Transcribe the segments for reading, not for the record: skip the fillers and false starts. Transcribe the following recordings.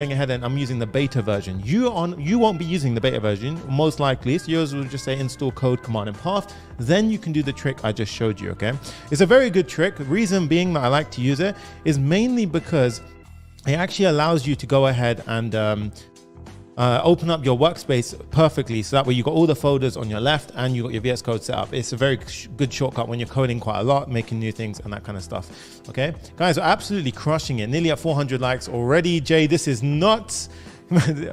going ahead and I'm using the beta version. You won't be using the beta version, most likely. So yours will just say install code command and path. Then you can do the trick I just showed you, okay? It's a very good trick. The reason being that I like to use it is mainly because it actually allows you to go ahead and open up your workspace perfectly, so that way you got all the folders on your left and you got your VS Code set up. It's a very good shortcut when you're coding quite a lot, making new things and that kind of stuff. Okay, guys, we're absolutely crushing it. Nearly at 400 likes already. Jay, this is not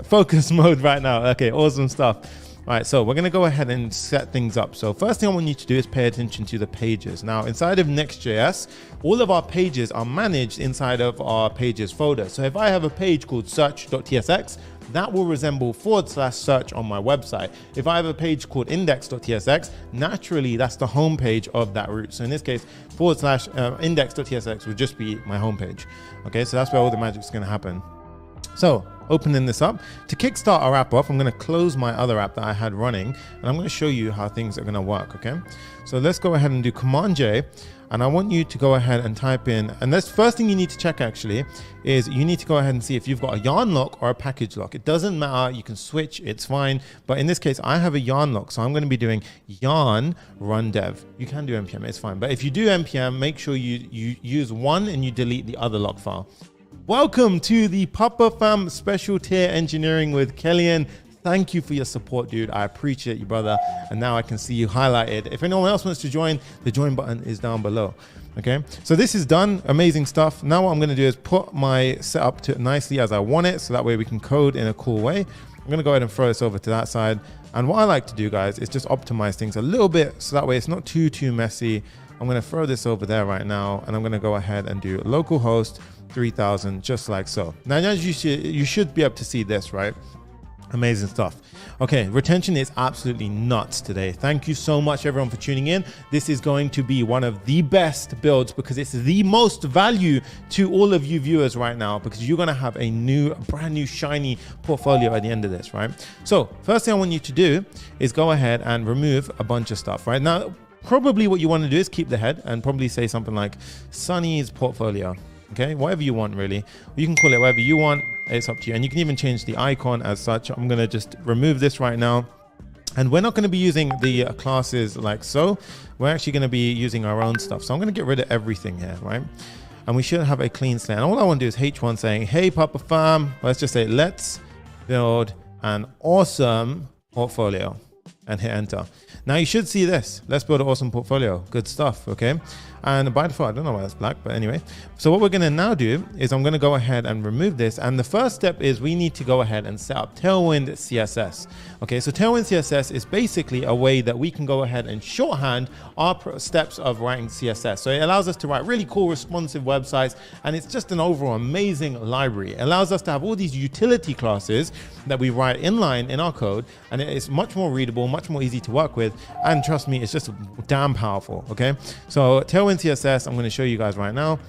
focus mode right now. Okay, awesome stuff. All right, so we're going to go ahead and set things up. So first thing I want you to do is pay attention to the pages. Now, inside of Next.js, all of our pages are managed inside of our pages folder. So if I have a page called search.tsx, that will resemble /search on my website. If I have a page called index.tsx, naturally that's the home page of that route. So in this case, index.tsx would just be my home page. Okay, so that's where all the magic is going to happen. So opening this up, to kickstart our app off, I'm going to close my other app that I had running, and I'm going to show you how things are going to work. Okay, so let's go ahead and do Command J, and I want you to go ahead and type in, and this first thing you need to check actually is you need to go ahead and see if you've got a yarn lock or a package lock. It doesn't matter, you can switch, it's fine. But in this case, I have a yarn lock, so I'm going to be doing yarn run dev. You can do npm, it's fine. But if you do npm, make sure you use one and you delete the other log file. Welcome to the Papa Fam Special Tier Engineering with Kellyan. Thank you for your support, dude. I appreciate you, brother. And now I can see you highlighted. If anyone else wants to join, the join button is down below. Okay, so this is done. Amazing stuff. Now what I'm going to do is put my setup to nicely as I want it, so that way we can code in a cool way. I'm going to go ahead and throw this over to that side. And what I like to do, guys, is just optimize things a little bit, so that way it's not too messy. I'm going to throw this over there right now, and I'm going to go ahead and do localhost 3000, just like so. Now you should be able to see this, right? Amazing stuff. Okay, retention is absolutely nuts today. Thank you so much, everyone, for tuning in. This is going to be one of the best builds because it's the most value to all of you viewers right now, because you're going to have a brand new shiny portfolio at the end of this, right? So first thing I want you to do is go ahead and remove a bunch of stuff right now. Probably what you want to do is keep the head and probably say something like Sunny's portfolio. Okay, whatever you want, really. You can call it whatever you want. It's up to you. And you can even change the icon as such. I'm going to just remove this right now. And we're not going to be using the classes like so. We're actually going to be using our own stuff. So I'm going to get rid of everything here, right? And we should have a clean slate. And all I want to do is H1 saying, hey, Papa Fam. Let's just say, let's build an awesome portfolio. And hit enter. Now you should see this. Let's build an awesome portfolio. Good stuff, okay? And by default, I don't know why that's black, but anyway. So what we're gonna now do is I'm gonna go ahead and remove this. And the first step is we need to go ahead and set up Tailwind CSS. Okay, so Tailwind CSS is basically a way that we can go ahead and shorthand our steps of writing CSS. So it allows us to write really cool responsive websites, and it's just an overall amazing library. It allows us to have all these utility classes that we write inline in our code, and it is much more readable, much more easy to work with, and trust me, it's just damn powerful. Okay, so Tailwind CSS, I'm going to show you guys right now.